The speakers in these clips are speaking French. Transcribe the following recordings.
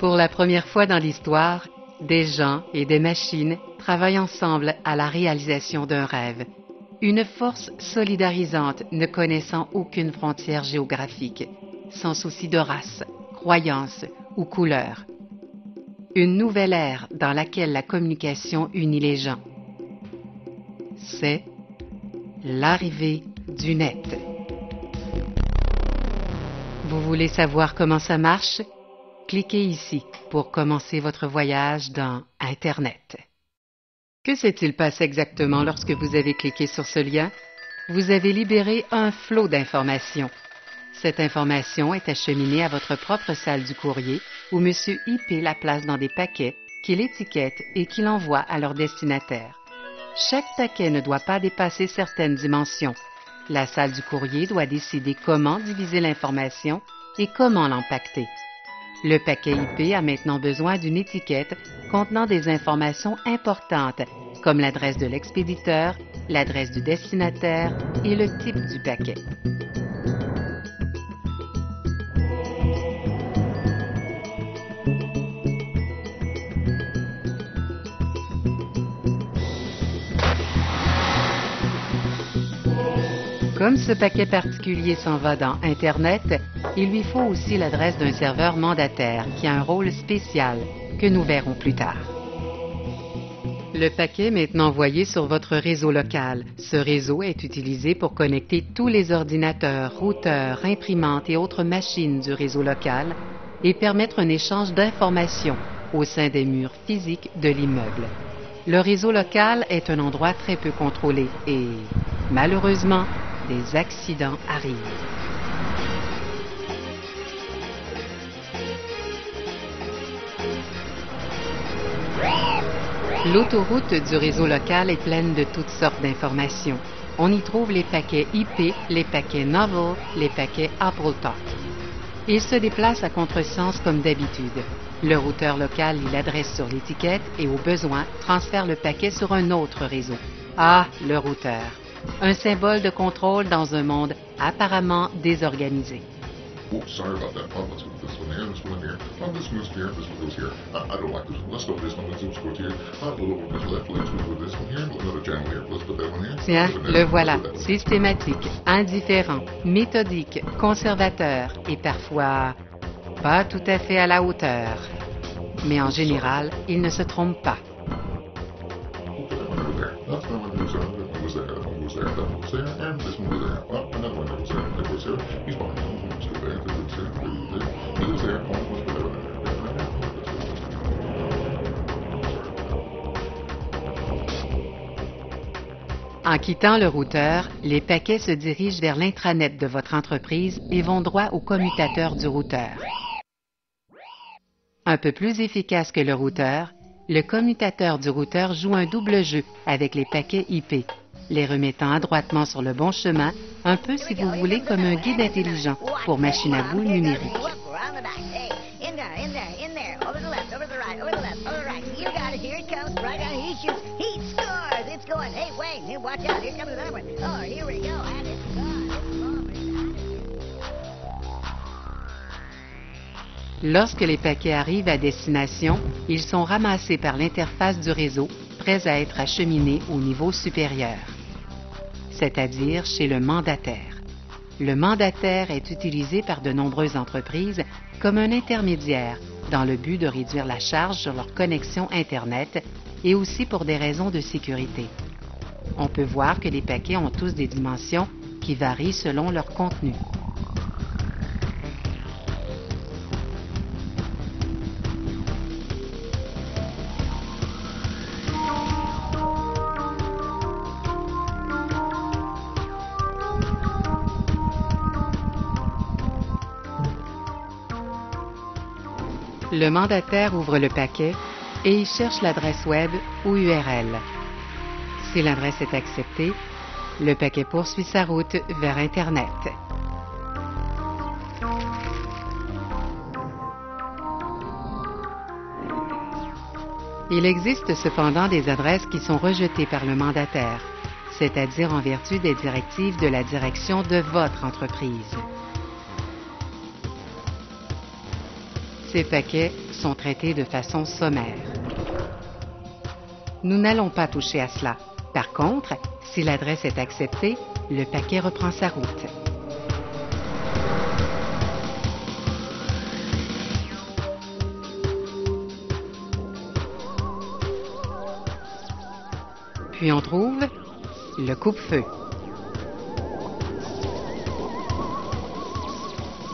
Pour la première fois dans l'histoire, des gens et des machines travaillent ensemble à la réalisation d'un rêve. Une force solidarisante ne connaissant aucune frontière géographique, sans souci de race, croyance ou couleur. Une nouvelle ère dans laquelle la communication unit les gens. C'est l'arrivée du net. Vous voulez savoir comment ça marche? Cliquez ici pour commencer votre voyage dans Internet. Que s'est-il passé exactement lorsque vous avez cliqué sur ce lien? Vous avez libéré un flot d'informations. Cette information est acheminée à votre propre salle du courrier où M. IP la place dans des paquets qu'il étiquette et qu'il envoie à leur destinataire. Chaque paquet ne doit pas dépasser certaines dimensions. La salle du courrier doit décider comment diviser l'information et comment l'empacter. Le paquet IP a maintenant besoin d'une étiquette contenant des informations importantes comme l'adresse de l'expéditeur, l'adresse du destinataire et le type du paquet. Comme ce paquet particulier s'en va dans Internet, il lui faut aussi l'adresse d'un serveur mandataire qui a un rôle spécial que nous verrons plus tard. Le paquet est maintenant envoyé sur votre réseau local. Ce réseau est utilisé pour connecter tous les ordinateurs, routeurs, imprimantes et autres machines du réseau local et permettre un échange d'informations au sein des murs physiques de l'immeuble. Le réseau local est un endroit très peu contrôlé et, malheureusement, des accidents arrivent. L'autoroute du réseau local est pleine de toutes sortes d'informations. On y trouve les paquets IP, les paquets Novel, les paquets AppleTalk. Ils se déplacent à contresens comme d'habitude. Le routeur local lit l'adresse sur l'étiquette et, au besoin, transfère le paquet sur un autre réseau. Ah, le routeur! Un symbole de contrôle dans un monde apparemment désorganisé. Oh, sorry about that. Let's go this one here, this one here. This one goes here, this one goes here. I don't like this one. Let's go this one. Let's go here. A little one goes left. Let's go this one here. Another channel here. Let's put that one here. Tiens, le voilà. Systématique, indifférent, méthodique, conservateur et parfois pas tout à fait à la hauteur. Mais en général, il ne se trompe pas. En quittant le routeur, les paquets se dirigent vers l'intranet de votre entreprise et vont droit au commutateur du routeur. Un peu plus efficace que le routeur, le commutateur du routeur joue un double jeu avec les paquets IP, les remettant adroitement sur le bon chemin, un peu si vous voulez comme un guide intelligent pour machine à boules numérique. Lorsque les paquets arrivent à destination, ils sont ramassés par l'interface du réseau, prêts à être acheminés au niveau supérieur, c'est-à-dire chez le mandataire. Le mandataire est utilisé par de nombreuses entreprises comme un intermédiaire dans le but de réduire la charge sur leur connexion Internet et aussi pour des raisons de sécurité. On peut voir que les paquets ont tous des dimensions qui varient selon leur contenu. Le mandataire ouvre le paquet et il cherche l'adresse web ou URL. Si l'adresse est acceptée, le paquet poursuit sa route vers Internet. Il existe cependant des adresses qui sont rejetées par le mandataire, c'est-à-dire en vertu des directives de la direction de votre entreprise. Ces paquets sont traités de façon sommaire. Nous n'allons pas toucher à cela. Par contre, si l'adresse est acceptée, le paquet reprend sa route. Puis on trouve le coupe-feu.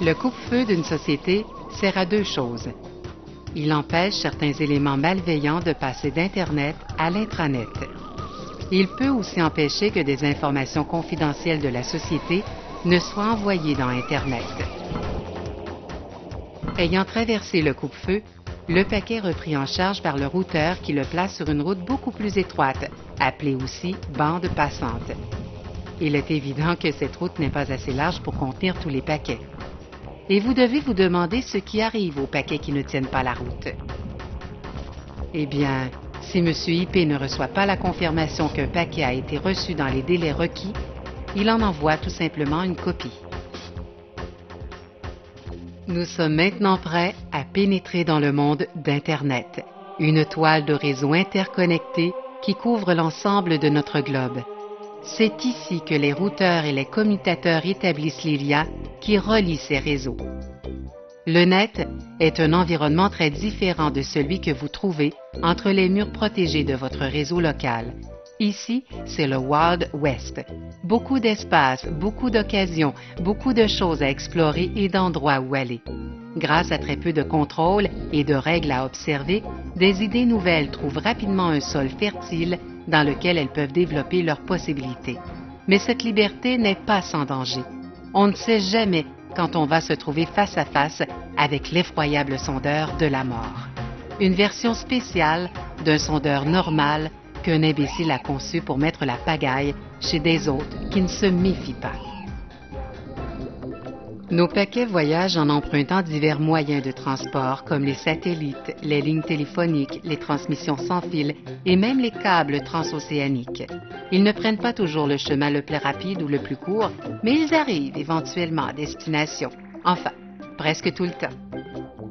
Le coupe-feu d'une société sert à deux choses. Il empêche certains éléments malveillants de passer d'Internet à l'intranet. Il peut aussi empêcher que des informations confidentielles de la société ne soient envoyées dans Internet. Ayant traversé le coupe-feu, le paquet est repris en charge par le routeur qui le place sur une route beaucoup plus étroite, appelée aussi bande passante. Il est évident que cette route n'est pas assez large pour contenir tous les paquets. Et vous devez vous demander ce qui arrive aux paquets qui ne tiennent pas la route. Eh bien, si M. IP ne reçoit pas la confirmation qu'un paquet a été reçu dans les délais requis, il en envoie tout simplement une copie. Nous sommes maintenant prêts à pénétrer dans le monde d'Internet, une toile de réseau interconnecté qui couvre l'ensemble de notre globe. C'est ici que les routeurs et les commutateurs établissent les liens qui relient ces réseaux. Le net est un environnement très différent de celui que vous trouvez entre les murs protégés de votre réseau local. Ici, c'est le Wild West. Beaucoup d'espace, beaucoup d'occasions, beaucoup de choses à explorer et d'endroits où aller. Grâce à très peu de contrôle et de règles à observer, des idées nouvelles trouvent rapidement un sol fertile dans lequel elles peuvent développer leurs possibilités. Mais cette liberté n'est pas sans danger. On ne sait jamais quand on va se trouver face à face avec l'effroyable sondeur de la mort. Une version spéciale d'un sondeur normal qu'un imbécile a conçu pour mettre la pagaille chez des autres qui ne se méfient pas. Nos paquets voyagent en empruntant divers moyens de transport comme les satellites, les lignes téléphoniques, les transmissions sans fil et même les câbles transocéaniques. Ils ne prennent pas toujours le chemin le plus rapide ou le plus court, mais ils arrivent éventuellement à destination. Enfin, presque tout le temps.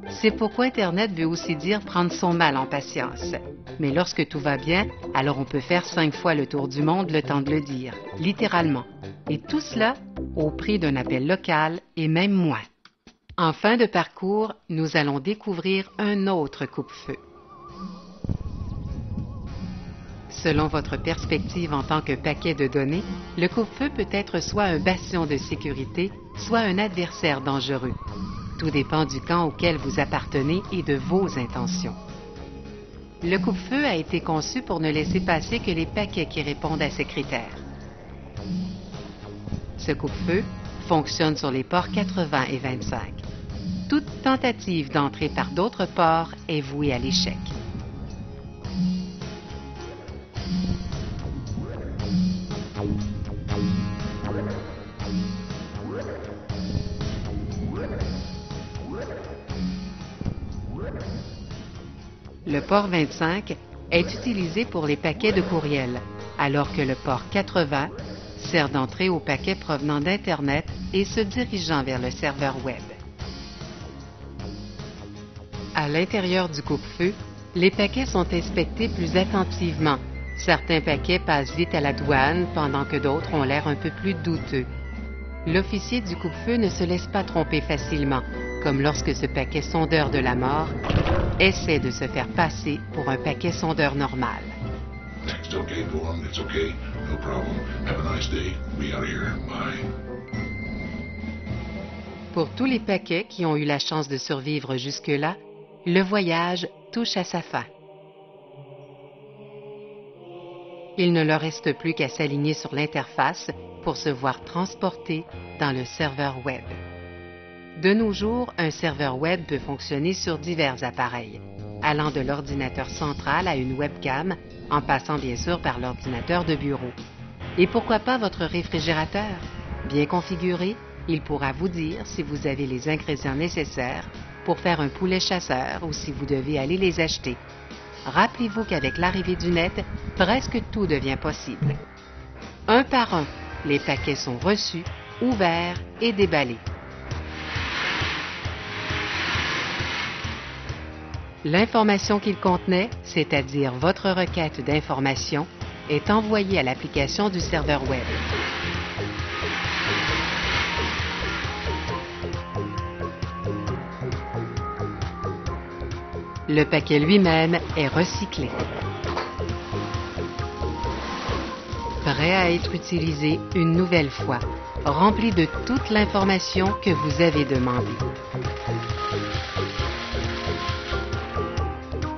C'est pourquoi Internet veut aussi dire prendre son mal en patience. Mais lorsque tout va bien, alors on peut faire 5 fois le tour du monde le temps de le dire, littéralement. Et tout cela au prix d'un appel local et même moins. En fin de parcours, nous allons découvrir un autre coupe-feu. Selon votre perspective en tant que paquet de données, le coupe-feu peut être soit un bastion de sécurité, soit un adversaire dangereux. Tout dépend du camp auquel vous appartenez et de vos intentions. Le coupe-feu a été conçu pour ne laisser passer que les paquets qui répondent à ces critères. Ce coupe-feu fonctionne sur les ports 80 et 25. Toute tentative d'entrer par d'autres ports est vouée à l'échec. Le port 25 est utilisé pour les paquets de courriel, alors que le port 80 sert d'entrée aux paquets provenant d'Internet et se dirigeant vers le serveur web. À l'intérieur du coupe-feu, les paquets sont inspectés plus attentivement. Certains paquets passent vite à la douane, pendant que d'autres ont l'air un peu plus douteux. L'officier du coupe-feu ne se laisse pas tromper facilement, comme lorsque ce paquet sondeur de la mort essaie de se faire passer pour un paquet sondeur normal. It's okay, go on. It's okay. No problem. Have a nice day. Be out of here. Bye. Pour tous les paquets qui ont eu la chance de survivre jusque-là, le voyage touche à sa fin. Il ne leur reste plus qu'à s'aligner sur l'interface pour se voir transportés dans le serveur web. De nos jours, un serveur web peut fonctionner sur divers appareils, allant de l'ordinateur central à une webcam, en passant bien sûr par l'ordinateur de bureau. Et pourquoi pas votre réfrigérateur? Bien configuré, il pourra vous dire si vous avez les ingrédients nécessaires pour faire un poulet chasseur ou si vous devez aller les acheter. Rappelez-vous qu'avec l'arrivée du net, presque tout devient possible. Un par un, les paquets sont reçus, ouverts et déballés. L'information qu'il contenait, c'est-à-dire votre requête d'information, est envoyée à l'application du serveur web. Le paquet lui-même est recyclé. Prêt à être utilisé une nouvelle fois, rempli de toute l'information que vous avez demandée.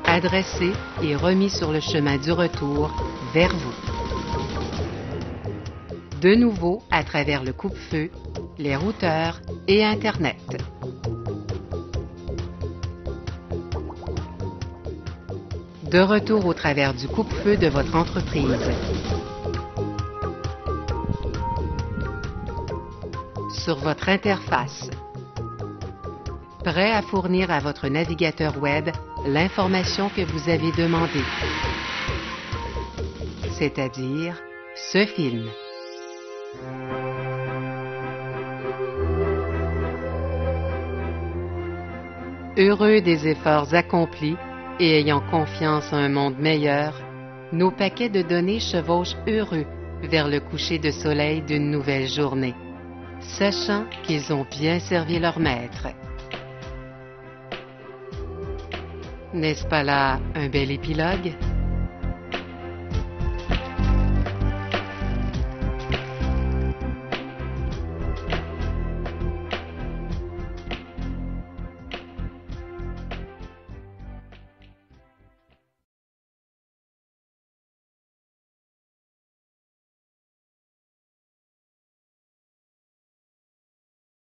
Adressé et remis sur le chemin du retour vers vous. De nouveau à travers le coupe-feu, les routeurs et Internet. De retour au travers du coupe-feu de votre entreprise. Sur votre interface. Prêt à fournir à votre navigateur web l'information que vous avez demandée, c'est-à-dire ce film. Heureux des efforts accomplis et ayant confiance en un monde meilleur, nos paquets de données chevauchent heureux vers le coucher de soleil d'une nouvelle journée, sachant qu'ils ont bien servi leur maître. N'est-ce pas là un bel épilogue?